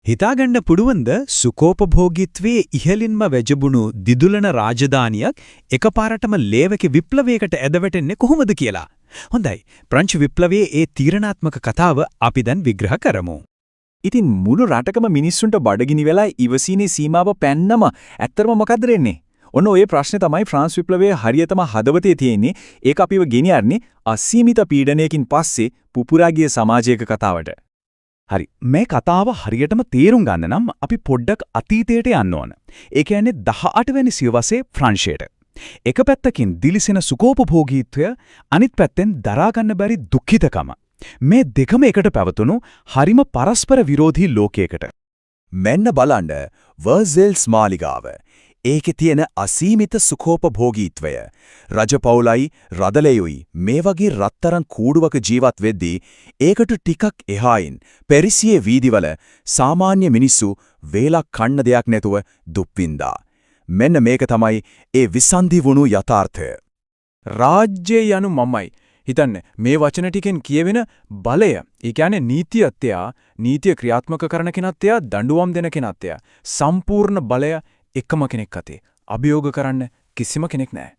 හිතාගන්න පුළුවන්ද සුකෝපභෝගීත්වයේ ඉහළින්ම වැජබුණු දිදුලන රාජධානියක් එකපාරටම ලේවක විප්ලවයකට ඇදවැටෙන්නේ කොහොමද කියලා? හොඳයි. ප්‍රංච විප්ලවයේ ඒ තීරණාත්මක කතාව අපි දැන් විග්‍රහ කරමු. ඉතින් මුළු රටකම මිනිස්සුන්ට බඩගිනි වෙලා ඉවසීමේ සීමාව පැන්නම ඇත්තටම මොකද වෙන්නේ? ඔන්න ඔය ප්‍රශ්නේ තමයි ෆ්‍රාන්ස් විප්ලවයේ හරියටම හදවතේ තියෙන්නේ. ඒක අපිව ගෙනියන්නේ අසීමිත පීඩනයකින් පස්සේ පුපුරා ගිය සමාජයක කතාවට. හරි. මේ කතාව හරියටම තේරුම් ගන්න නම් අපි පොඩ්ඩක් අතීතයට යන්න ඕන. ඒ කියන්නේ 18 වෙනි සියවසේ ෆ්‍රාන්සියට. එක පැත්තකින් දිලිසෙන සුකෝපභෝගීත්වය, අනිත් පැත්තෙන් දරා ගන්න බැරි දුක්ඛිතකම. මේ දෙකම එකට පැවතුණු හරිම පරස්පර විරෝධී ලෝකයකට. මෙන්න බලන්න වර්සෙල්ස් මාලිගාව. ඒකේ තියෙන අසීමිත සුඛෝපභෝගීත්වය. රජපෞලයි රදලෙයුයි මේ වගේ රත්තරන් කූඩුවක ජීවත් වෙද්දී ඒකට ටිකක් එහායින් පැරිසියේ වීදිවල සාමාන්‍ය මිනිස්සු වේලක් කන්න දෙයක් නැතුව දුක් විඳා. මෙන්න මේක තමයි ඒ විසන්ධි වුණු යථාර්ථය. රාජ්‍යය යනු මමයි. හිතන්න මේ වචන ටිකෙන් කියවෙන බලය. ඒ කියන්නේ නීතියත්යා, නීතිය ක්‍රියාත්මක කරන කෙනත්යා, දඬුවම් දෙන කෙනත්යා. සම්පූර්ණ බලය එකම කෙනෙක් අතේ. අභියෝග කරන්න කිසිම කෙනෙක් නැහැ.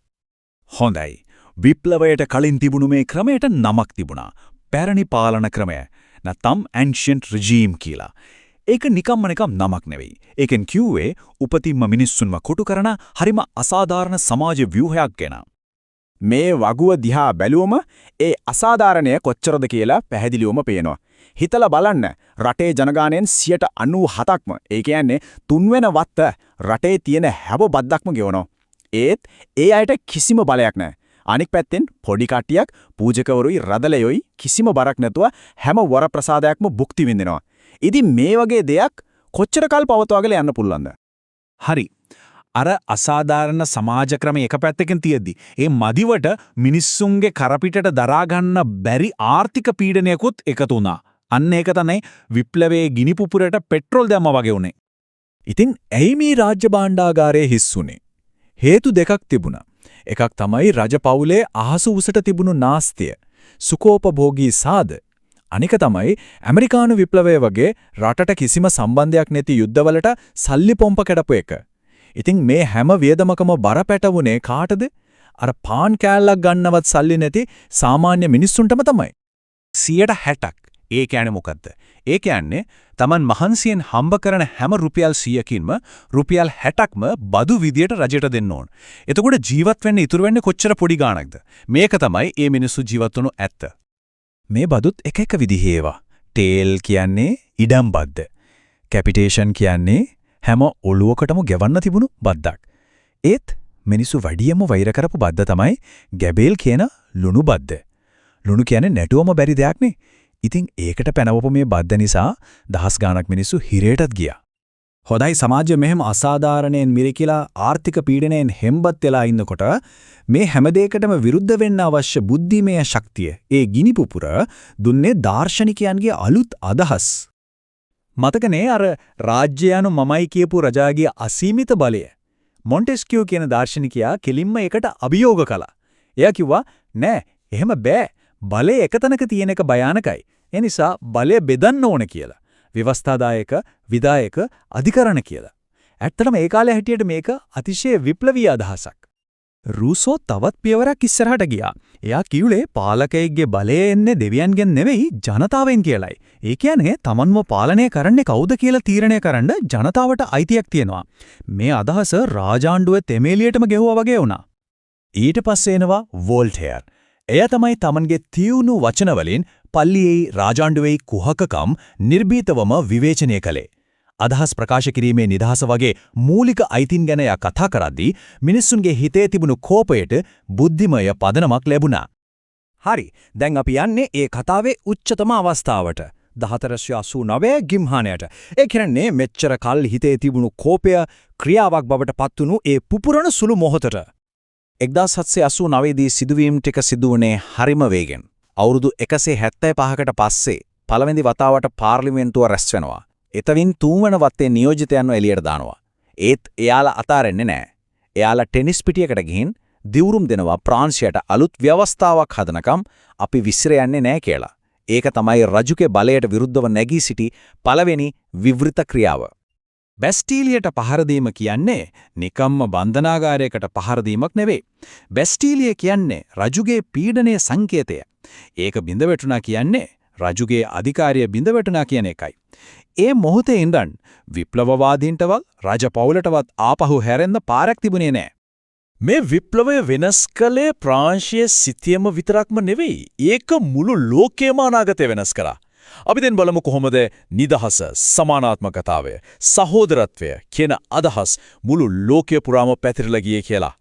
හොඳයි. විප්ලවයට කලින් තිබුණු මේ ක්‍රමයට නමක් තිබුණා. පැරණි පාලන ක්‍රමය. නැත්නම් ancient regime කියලා. ඒක නිකම්ම නමක් නෙවෙයි. ඒකෙන් කිව්වේ උපතින්ම මිනිස්සුන්ව කොටු කරන හරිම අසාධාරණ සමාජ ව්‍යුහයක් ගැන. මේ වගුව දිහා බැලුවම ඒ අසාධාරණය කොච්චරද කියලා පැහැදිලිවම පේනවා. හිතලා බලන්න රටේ ජනගහනයෙන් 97%ක්ම ඒ කියන්නේ 3 වත්ත රටේ තියෙන හැම බද්දක්ම ගෙවනවා. ඒත් ඒ අයට කිසිම බලයක් නැහැ. අනික් පැත්තෙන් පොඩි කට්ටියක් පූජකවරුයි රදලෙයොයි කිසිම බරක් නැතුව හැම වරප්‍රසාදයක්ම භුක්ති විඳිනවා. ඉතින් මේ වගේ දෙයක් කොච්චර කල් පවත්වාගෙන යන්න පුළුවන්ද? හරි. අර අසාධාරණ සමාජ ක්‍රම එක පැත්තකින් තියෙද්දි ඒ මදිවට මිනිස්සුන්ගේ කරපිටට දරා ගන්න බැරි ආර්ථික පීඩනයකුත් එකතු වුණා. අන්න ඒක තමයි විප්ලවයේ ගිනි පුපුරට පෙට්‍රල් දැම්මා වගේ උනේ. ඉතින් ඇයි මේ රාජ්‍ය භාණ්ඩාගාරයේ හිස්සුනේ? හේතු දෙකක් තිබුණා. එකක් තමයි රජපෞලේ අහස උසට තිබුණු නාස්තිය, සුකෝපභෝගී සාද. අනික තමයි ඇමරිකානු විප්ලවය වගේ රටට කිසිම සම්බන්ධයක් නැති යුද්ධවලට සල්ලි පොම්ප කැඩපු එක. ඉතින් මේ හැම වියදමකම බර පැටවුනේ කාටද? අර පාන් කෑල්ලක් ගන්නවත් සල්ලි නැති සාමාන්‍ය මිනිස්සුන්ටම තමයි. 60%ක්. ඒ කියන්නේ මොකද්ද? ඒ කියන්නේ Taman මහන්සියෙන් හම්බ කරන හැම රුපියල් 100කින්ම රුපියල් 60ක්ම බදු විදියට රජයට දෙන්න ඕන. එතකොට ජීවත් වෙන්න ඉතුරු වෙන්නේ කොච්චර පොඩි ගාණක්ද? මේක තමයි මේ මිනිස්සු ජීවත් වුණු ඇත්ත. මේ බදුත් එක එක විදිහේ ඒවා. ටේල් කියන්නේ ඉඩම් බද්ද. කැපිටේෂන් කියන්නේ හැම ඔළුවකටම ගෙවන්න තිබුණු බද්දක්. ඒත් මිනිස්සු වැඩියම වෛර කරපු බද්ද තමයි ගැබේල් කියන ලුණු බද්ද. ලුණු කියන්නේ නැටුවම බැරි දෙයක් නේ. ඉතින් ඒකට පැනවපු මේ බද්ද නිසා දහස් ගාණක් මිනිස්සු හිරේටත් ගියා. හොඳයි සමාජය මෙහෙම අසාධාරණයෙන් මිරිකිලා ආර්ථික පීඩනයෙන් හෙම්බත් වෙලා ඉන්නකොට මේ හැම දෙයකටම විරුද්ධ වෙන්න අවශ්‍ය බුද්ධිමය ශක්තිය, ඒ ගිනි පුපුර දුන්නේ දාර්ශනිකයන්ගේ අලුත් අදහස්. මතකනේ අර රාජ්‍ය යනු මමයි කියපු රජාගේ අසීමිත බලය. මොන්ටෙස්කියු කියන දාර්ශනිකයා කෙලින්ම ඒකට අභියෝග කළා. එයා කිව්වා නෑ එහෙම බෑ. බලය එකතැනක තියෙන එක භයානකයි. ඒ නිසා බලය බෙදන්න ඕන කියලා. ව්‍යවස්ථාදායක, විධායක, අධිකරණ කියලා. ඇත්තටම ඒ කාලේ හැටියට මේක අතිශය විප්ලවීය අදහසක්. රූසෝ තවත් පියවරක් ඉස්සරහට ගියා. එයා කිව්ලේ පාලකයෙක්ගේ බලය එන්නේ දෙවියන්ගෙන් නෙවෙයි ජනතාවෙන් කියලයි. ඒ කියන්නේ තමන්ව පාලනය කරන්නේ කවුද කියලා තීරණය කරන්න ජනතාවට අයිතියක් තියෙනවා. මේ අදහස රාජාණ්ඩුවේ තෙමේලියටම ගෙවුවා වගේ වුණා. ඊට පස්සේ එනවා වෝල්ටෙයාර්. එයා තමයි තමන්ගේ තියුණු වචන වලින් පල්ලියේ රාජාණ්ඩුවේ කුහකකම් නිර්භීතවම විවේචනය කළේ. අදහස් ප්‍රකාශ කිරීමේ නිදහස වගේ මූලික අයිතින් ගැන යා කතා කරද්දී මිනිස්සුන්ගේ හිතේ තිබුණු කෝපයට බුද්ධිමය පදනමක් ලැබුණා. හරි. දැන් අපි යන්නේ ඒ කතාවේ උච්චතම අවස්ථාවට. 1489 ගිම්හානයට. ඒ කියන්නේ මෙච්චර කල් හිතේ තිබුණු කෝපය ක්‍රියාවක් බවට පත්වුණු ඒ පුපුරන සුළු මොහොතට. 1789 දී සිදුවීම් ටික සිදුවුනේ හරිම වේගෙන්. අවුරුදු 175කට පස්සේ පළවෙනි වතාවට පාර්ලිමේන්තුව රැස් වෙනවා. එතවින් තුන්වන වත්තේ නියෝජිතයන්ව එළියට දානවා. ඒත් එයාලා අතාරෙන්නේ නැහැ. එයාලා ටෙනිස් පිටියකට ගිහින් දිවුරුම් දෙනවා ප්‍රාන්සියට අලුත් ව්‍යවස්ථාවක් හදනකම් අපි විසිර යන්නේ නැහැ කියලා. ඒක තමයි රජුගේ බලයට විරුද්ධව නැගී සිටි පළවෙනි විවෘත ක්‍රියාව. බැස්ටීලියට පහර දීම කියන්නේ නිකම්ම බන්ධනාගාරයකට පහර දීමක් නෙවෙයි. බැස්ටීලිය කියන්නේ රජුගේ පීඩනයේ සංකේතය. ඒක බිඳ වැටුණා කියන්නේ රජුගේ අධිකාරිය බිඳ වැටුණා කියන එකයි. ඒ මොහොතේ ඉඳන් විප්ලවවාදීන්ටවත් රජපෞලටවත් ආපහු හැරෙන්න පාරක් තිබුණේ නැහැ. මේ විප්ලවය වෙනස් කළේ ප්‍රාංශීය සිතියම විතරක්ම නෙවෙයි. ඒක මුළු ලෝකයේම අනාගතය වෙනස් කරා. අපි දැන් බලමු කොහොමද නිදහස, සමානාත්මකතාවය, සහෝදරත්වය කියන අදහස් මුළු ලෝකය පුරාම පැතිරලා ගියේ කියලා.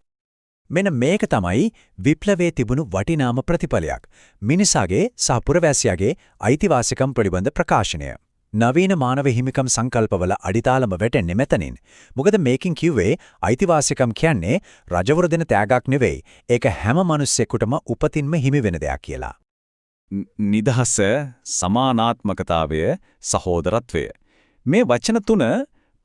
මෙන්න මේක තමයි විප්ලවයේ තිබුණු වටිනාම ප්‍රතිඵලයක්. මිනිසාගේ සහ පුරවැසියාගේ අයිතිවාසිකම් පිළිබඳ ප්‍රකාශනය. නවීන මානව හිමිකම් සංකල්පවල අඩිතාලම වැටෙන්නේ මෙතනින්. මොකද මේකින් කිව්වේ අයිතිවාසිකම් කියන්නේ රජවරු දෙන ත්‍යාගයක් නෙවෙයි. ඒක හැම මිනිස්සෙකුටම උපතින්ම හිමි වෙන දෙයක් කියලා. නිදහස, සමානාත්මකතාවය, සහෝදරත්වය. මේ වචන තුන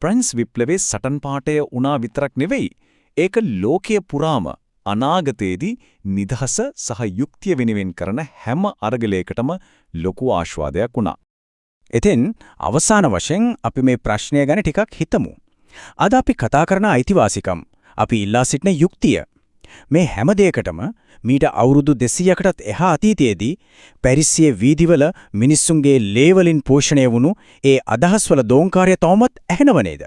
ප්‍රංස් විප්ලවයේ සටන් පාඨය වුණා විතරක් නෙවෙයි. ඒක ලෝකයේ පුරාම අනාගතයේදී නිදහස සහ යුක්තිය වෙනුවෙන් කරන හැම අරගලයකටම ලොකු ආශාදයක් වුණා. ඉතින් අවසාන වශයෙන් අපි මේ ප්‍රශ්නය ගැන ටිකක් හිතමු. අද අපි කතා කරන අයිතිවාසිකම්, අපි ඉල්ලා සිටින යුක්තිය. මේ හැම දෙයකටම මීට අවුරුදු 200කටත් එහා අතීතයේදී පැරිසියේ වීදිවල මිනිස්සුන්ගේ ලේවලින් පෝෂණය වුණු ඒ අදහස්වල දෝංකාරය තවමත් ඇහෙනව නේද?